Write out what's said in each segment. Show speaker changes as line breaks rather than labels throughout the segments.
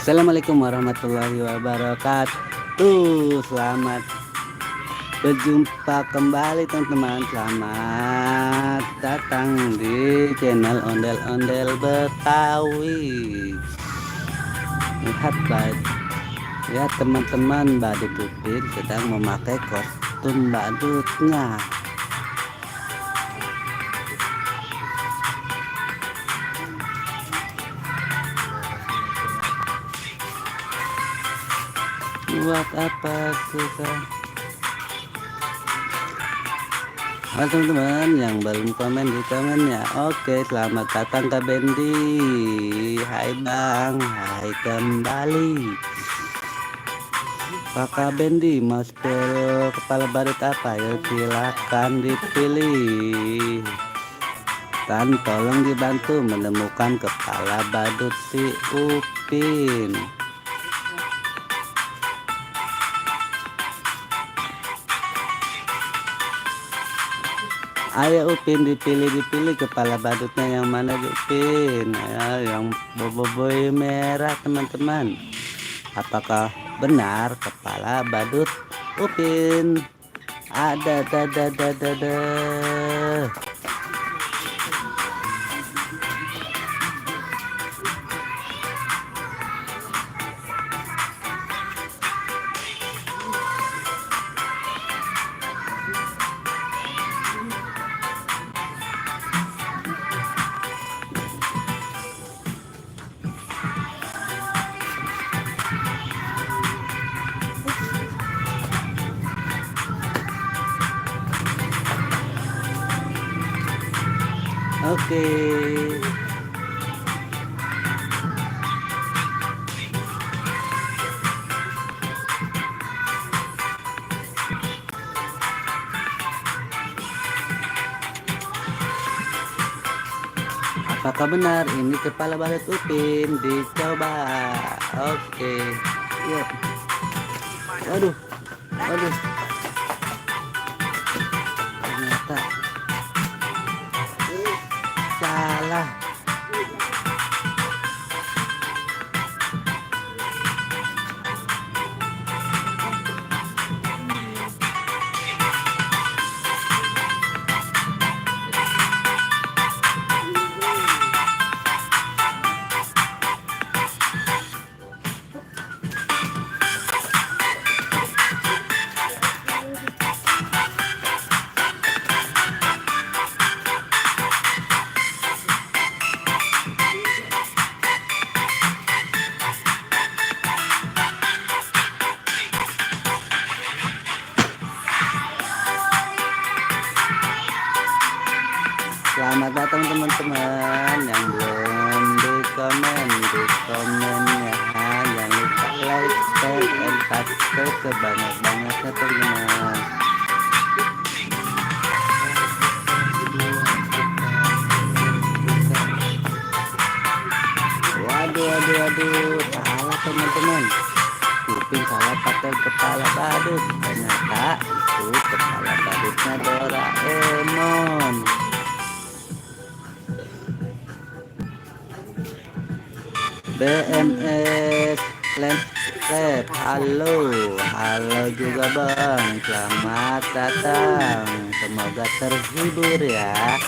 Assalamualaikum warahmatullahi wabarakatuh. Selamat berjumpa kembali teman-teman. Selamat datang di channel Ondel-Ondel Betawi. Lihat teman-teman, badut Upin sedang memakai kostum badutnya. Buat apa suka? Halo teman-teman yang belum komen di komennya. Oke, selamat datang ke Bendi. Hai Bang, hai kembali. Kakak Bendi mau spill kepala badut apa? Ya silakan dipilih. Dan tolong dibantu menemukan kepala badut si Upin. Ayo Upin, dipilih kepala badutnya yang mana Upin? Ayo, yang boboiboy merah teman-teman. Apakah benar kepala badut Upin? Ada. Oke. Apakah benar ini kepala badut Upin? Dicoba. Oke. Yuk. Waduh. Ternyata salah. Selamat datang teman-teman yang belum di komennya. Jangan lupa like, share, dan subscribe sebanyak-banyaknya teman. Waduh, salah teman-teman. Upin salah pakai kepala badut. Ternyata itu kepala badutnya Doraemon. BMS Landscape, halo juga Bang, selamat datang, semoga terhibur ya.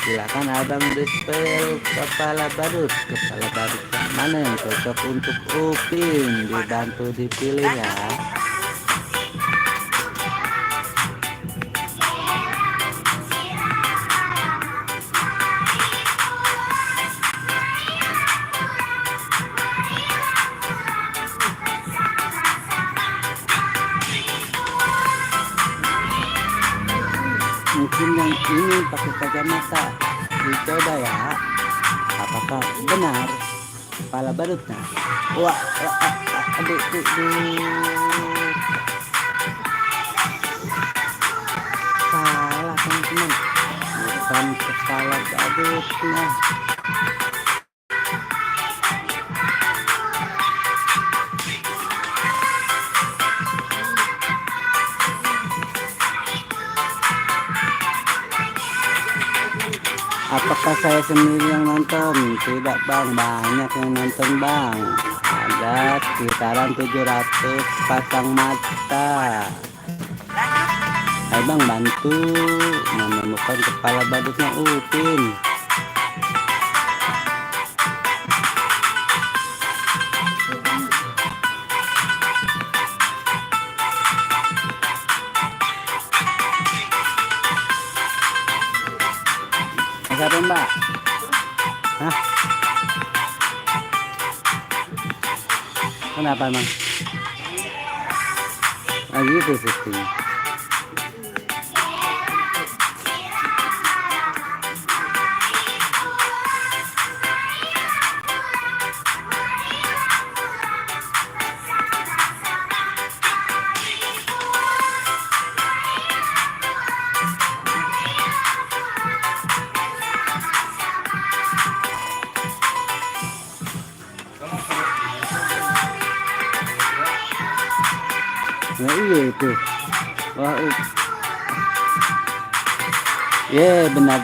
Silakan abang dispel kepala badut yang mana yang cocok untuk Upin, dibantu dipilih ya. Mungkin yang ini pakai kacamata, dicoba ya. Apakah benar kepala badutnya? Wah, aduh. Salah teman-teman, bukan kepala badutnya. Apakah saya sendiri yang nonton? Tidak Bang, banyak yang nonton Bang. Ada sekitaran 700 pasang mata. Ayo bang, bantu menemukan kepala badutnya Upin. Siapa mbak? Hah? Kenapa emang? Ah gitu sistemnya. Nah iya itu. Wah, benar.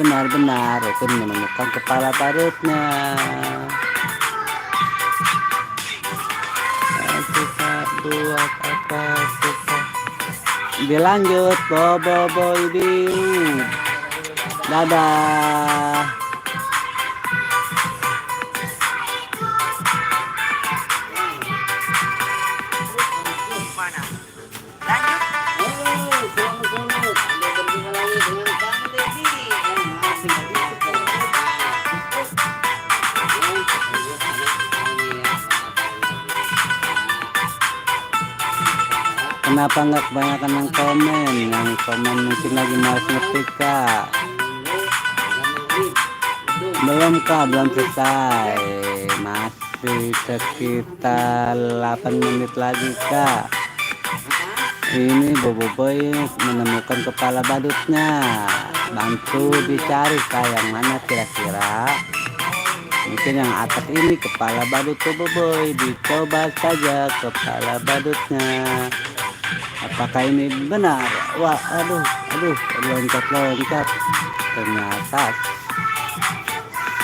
Benar itu menemukan kepala badutnya. Suka buat apa suka. Dilanjut bobo ibu. Dadah. Kenapa nggak kebanyakan yang komen? Yang komen mungkin lagi malas ngetik kak. Belum kak, belum selesai. Masih sekitar 8 menit lagi kak. Ini Bobo Boy menemukan kepala badutnya. Bantu dicari kak, yang mana kira-kira. Mungkin yang atas ini kepala badut Bobo Boy. Dicoba saja kepala badutnya. Apakah ini benar? Wah, aduh, loncat. Ternyata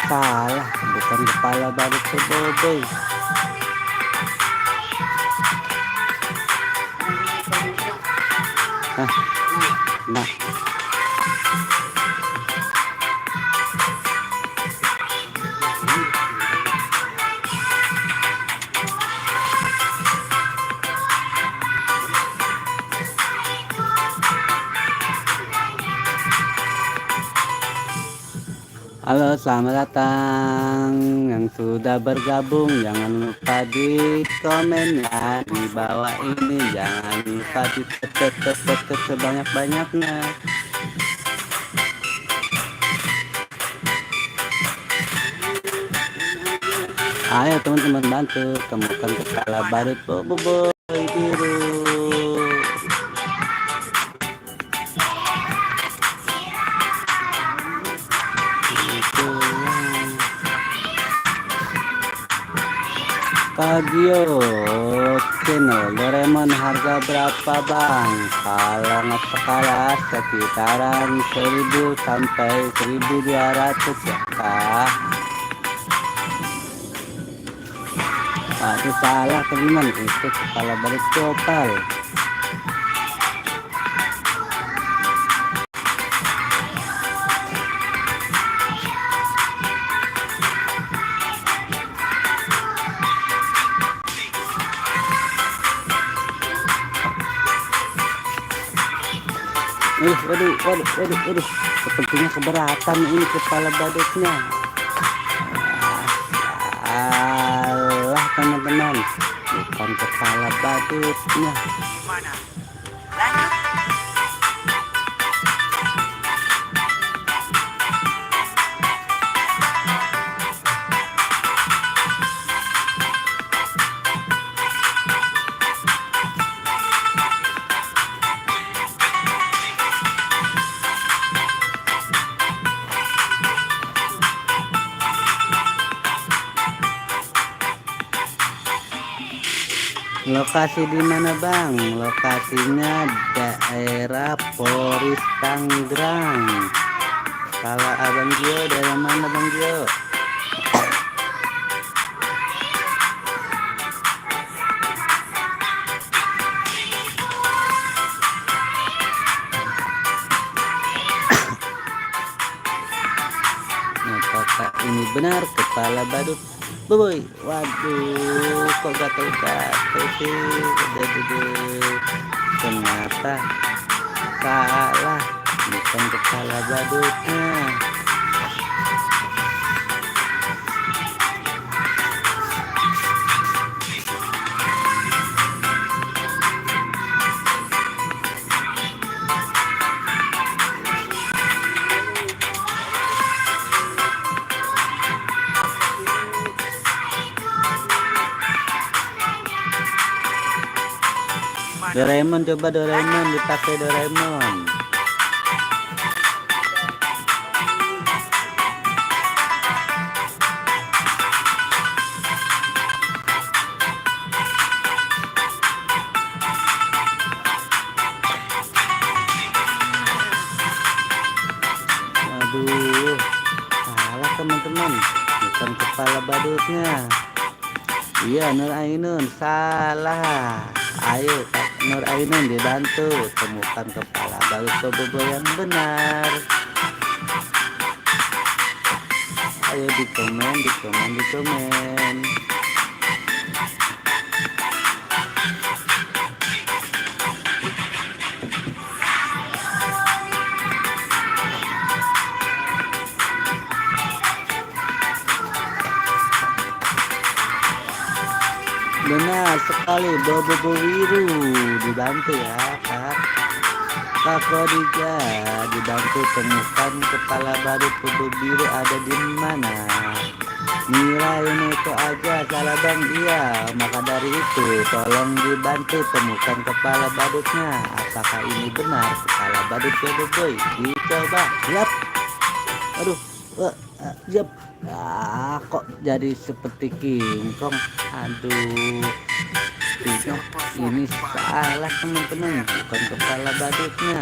salah, bukan kepala badut Bobo Boy. Nah. Halo, selamat datang yang sudah bergabung. Jangan lupa di komen ya di bawah ini. Jangan lupa di tet sebanyak-banyaknya. Ayo teman-teman, bantu temukan kepala badut Bobo Boy biru. Kagio channel Doraemon harga berapa bang? Kalau nggak kalah sekitaran 1000 sampai 1200 ya kak. Itu salah teman, itu kepala badut copal. Waduh, sepertinya keberatan ini kepala badutnya. Salah teman-teman, bukan kepala badutnya.
Mana? Lanjut.
Lokasi di mana bang? Lokasinya daerah Polres Tangerang. Kalau abang Gio dari mana bang Gio? ini benar kepala badut boy. Waduh, kok gatel-gatel sih. Aduh, ternyata salah, bukan kepala badutnya. Doraemon, coba Doraemon, dipakai Doraemon. Aduh, salah teman-teman, bukan kepala badutnya. Iya, Nur Ainun salah. Ayo Kak Nur Ainun dibantu temukan kepala badut bobo yang benar. Ayo di komen. Benar sekali, bobo biru dibantu ya Kak Kodija, dibantu temukan kepala badut bobo biru ada di mana. Mira ini itu aja salah bang, iya. Maka dari itu tolong dibantu temukan kepala badutnya. Apakah ini benar kepala badut bobo boy? Dicoba. Yap. Aduh, yap. Kok jadi seperti King Kong. Aduh, ini salah teman-teman, bukan kepala badutnya.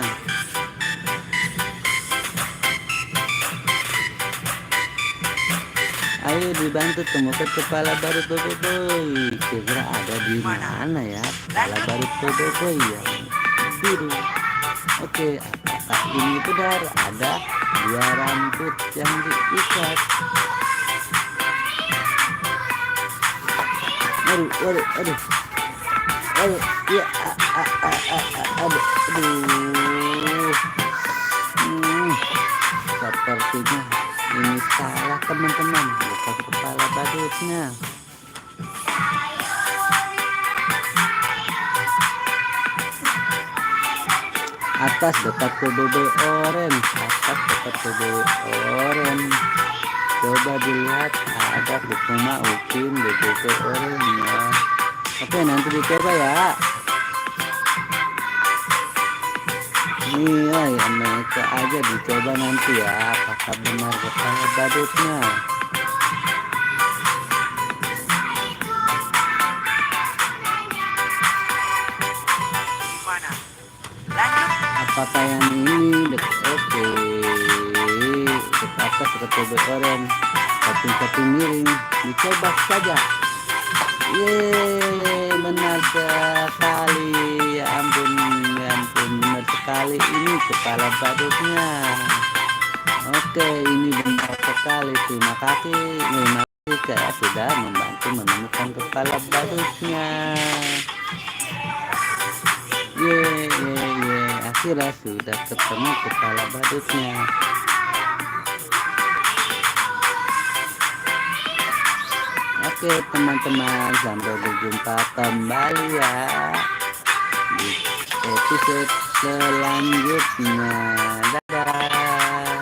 Ayo dibantu temukan kepala badut bobo boy. Kira ada di mana ya kepala badut bobo boy yang biru? Oke, apakah ini benar ada dua rambut yang diikat? Aduh, ya, aduh, sepertinya ini salah teman-teman, bukan kepala badutnya. Atas dekat ke bobo orange, coba dilihat ada Bukuma Upin di bobo orange ya. Oke, nanti dicoba ya. Iya ya, mereka aja dicoba nanti ya, apakah benar kepala badutnya. Apakah yang ini? Oke, ke atas ke bobo orange, samping miring, dicoba saja. Yeay, benar sekali. Ya ampun, benar sekali, ini kepala badutnya. Oke, ini benar sekali. Terima kasih saya sudah membantu menemukan kepala badutnya. Yeay, akhirnya sudah ketemu kepala badutnya. Oke teman-teman, sampai berjumpa kembali ya di episode selanjutnya. Dadah.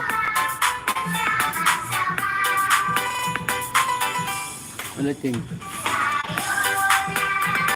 Udah cing.